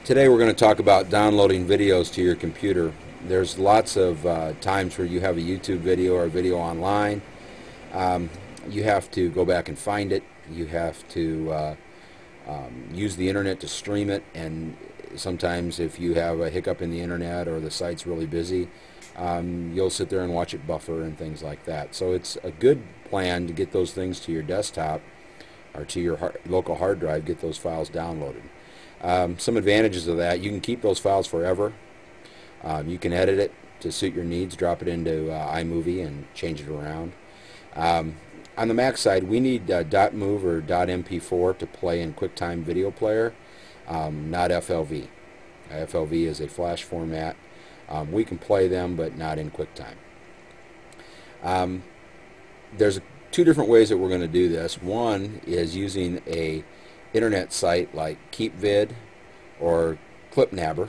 Today we're going to talk about downloading videos to your computer. There's lots of times where you have a YouTube video or a video online. You have to go back and find it. You have to use the internet to stream it, and sometimes if you have a hiccup in the internet or the site's really busy, you'll sit there and watch it buffer and things like that. So it's a good plan to get those things to your desktop or to your local hard drive, get those files downloaded. Some advantages of that: you can keep those files forever. You can edit it to suit your needs, drop it into iMovie and change it around. On the Mac side, we need .mov or .mp4 to play in QuickTime Video Player, not FLV. FLV is a flash format. We can play them, but not in QuickTime. There's two different ways that we're going to do this. One is using a internet site like KeepVid or ClipNabber,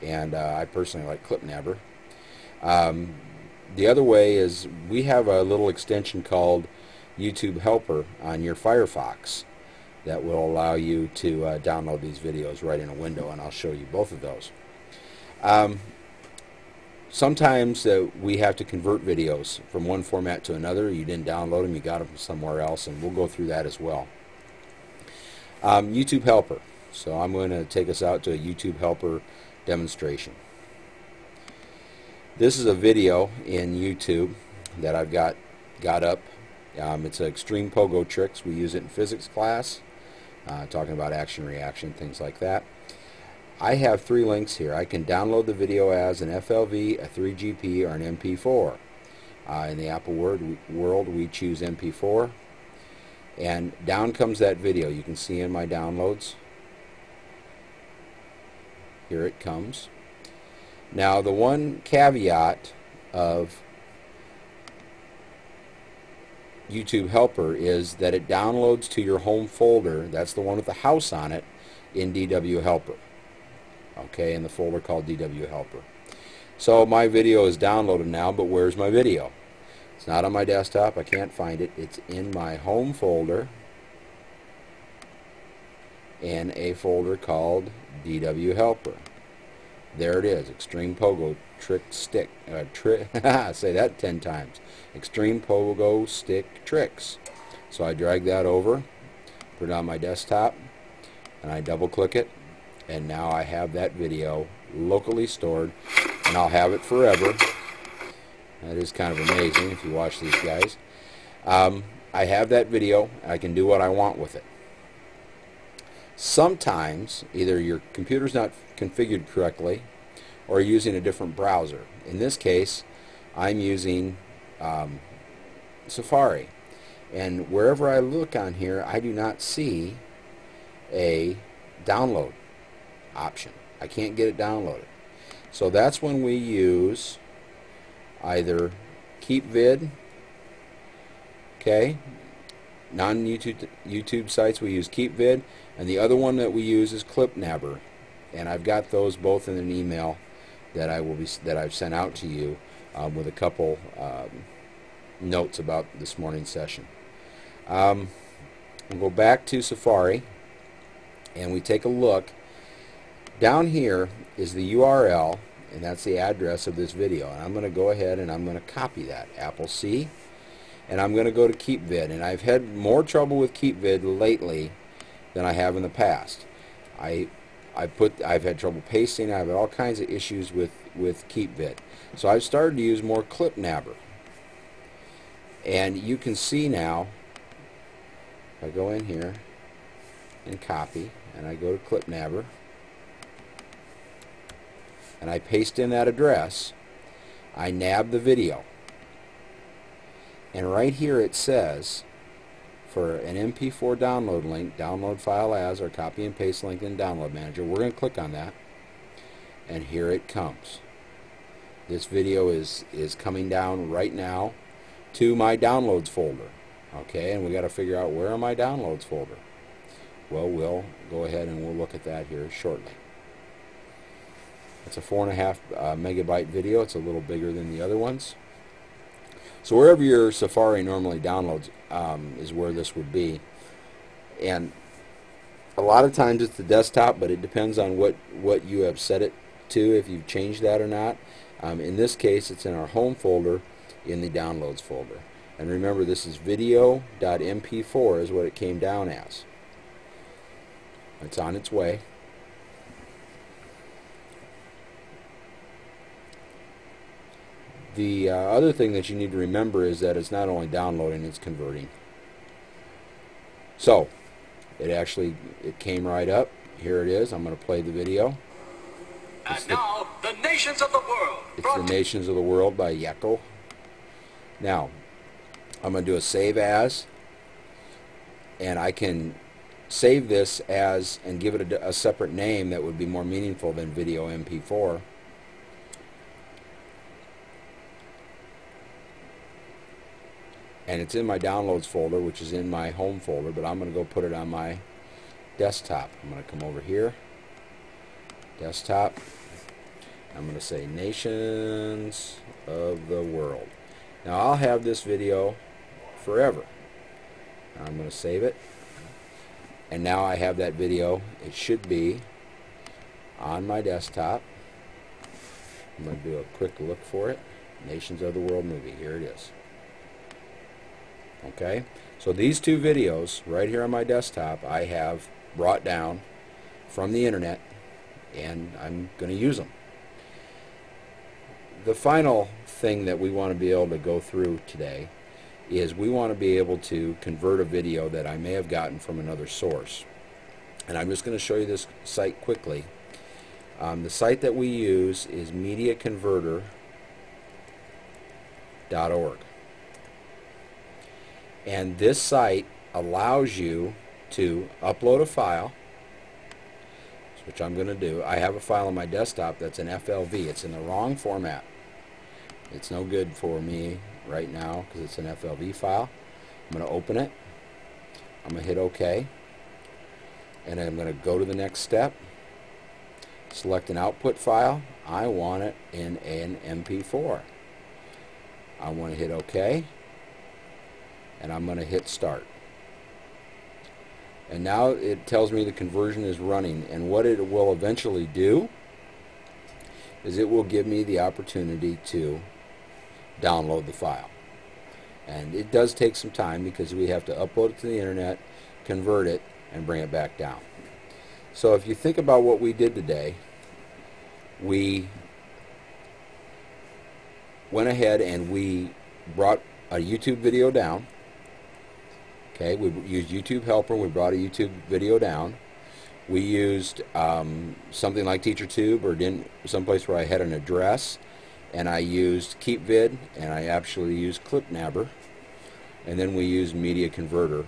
and I personally like ClipNabber. The other way is we have a little extension called YouTube Helper on your Firefox that will allow you to download these videos right in a window, and I'll show you both of those. Sometimes we have to convert videos from one format to another. You didn't download them, you got them from somewhere else, and we'll go through that as well. YouTube Helper. So I'm going to take us out to a YouTube Helper demonstration. This is a video in YouTube that I've got up. It's extreme pogo tricks. We use it in physics class, talking about action reaction, things like that. I have three links here. I can download the video as an FLV, a 3GP, or an MP4. In the Apple world, we choose MP4. And down comes that video. You can see in my downloads. Here it comes. Now, the one caveat of YouTube Helper is that it downloads to your home folder. That's the one with the house on it in DW Helper. Okay, in the folder called DW Helper. So my video is downloaded now, but where's my video? It's not on my desktop. I can't find it. It's in my home folder in a folder called DW Helper. There it is, Extreme Pogo Trick Stick. Say that 10 times. Extreme Pogo Stick Tricks. So I drag that over, put it on my desktop, and I double click it, and now I have that video locally stored, and I'll have it forever. That is kind of amazing if you watch these guys. I have that video. I can do what I want with it. Sometimes either your computer's not configured correctly or you're using a different browser. In this case, I'm using Safari. And wherever I look on here, I do not see a download option. I can't get it downloaded. So that's when we use either KeepVid, okay, non-YouTube sites we use KeepVid, and the other one that we use is ClipNabber, and I've got those both in an email that I've sent out to you with a couple notes about this morning's session. We'll go back to Safari and we take a look. Down here is the URL, and that's the address of this video, and I'm going to go ahead and I'm going to copy that, Apple C, and I'm going to go to KeepVid. And I've had more trouble with KeepVid lately than I have in the past. I've had trouble pasting. I've had all kinds of issues with KeepVid, so I've started to use more ClipNabber. And you can see now, if I go in here and copy, and I go to ClipNabber, and I paste in that address, I nab the video, and right here it says for an MP4 download link, download file as, or copy and paste link in Download Manager. We're going to click on that, and here it comes. This video is coming down right now to my downloads folder. Okay, and we got to figure out where are my downloads folder. Well, we'll go ahead and we'll look at that here shortly. It's a 4.5 megabyte video. It's a little bigger than the other ones. So wherever your Safari normally downloads is where this would be. And A lot of times it's the desktop, but it depends on what you have set it to, if you've changed that or not. In this case, it's in our home folder in the downloads folder. And remember, this is video.mp4 is what it came down as. It's on its way. The other thing that you need to remember is that it's not only downloading, it's converting. So, it came right up. Here it is. I'm going to play the video. And now, the Nations of the World. It's the Nations of the World by Yeko. Now, I'm going to do a save as, and I can save this as and give it a separate name that would be more meaningful than video MP4. And it's in my downloads folder, which is in my home folder, but I'm going to go put it on my desktop. I'm going to come over here, desktop. I'm going to say Nations of the World. Now I'll have this video forever. I'm going to save it. And now I have that video. It should be on my desktop. I'm going to do a quick look for it. Nations of the World movie. Here it is. Okay, so these two videos right here on my desktop I have brought down from the internet, and I'm going to use them. The final thing that we want to be able to go through today is we want to be able to convert a video that I may have gotten from another source. And I'm just going to show you this site quickly. The site that we use is mediaconverter.org. And this site allows you to upload a file, which I'm going to do. I have a file on my desktop that's an FLV. It's in the wrong format. It's no good for me right now because it's an FLV file. I'm going to open it. I'm going to hit OK. And I'm going to go to the next step. Select an output file. I want it in an MP4. I want to hit OK. And I'm going to hit start. And now it tells me the conversion is running, and what it will eventually do is it will give me the opportunity to download the file. And it does take some time because we have to upload it to the internet, convert it, and bring it back down. So if you think about what we did today, we went ahead and we brought a YouTube video down. Okay, we used YouTube Helper. We brought a YouTube video down. We used something like TeacherTube or someplace where I had an address, and I used KeepVid, and I actually used ClipNabber, and then we used Media Converter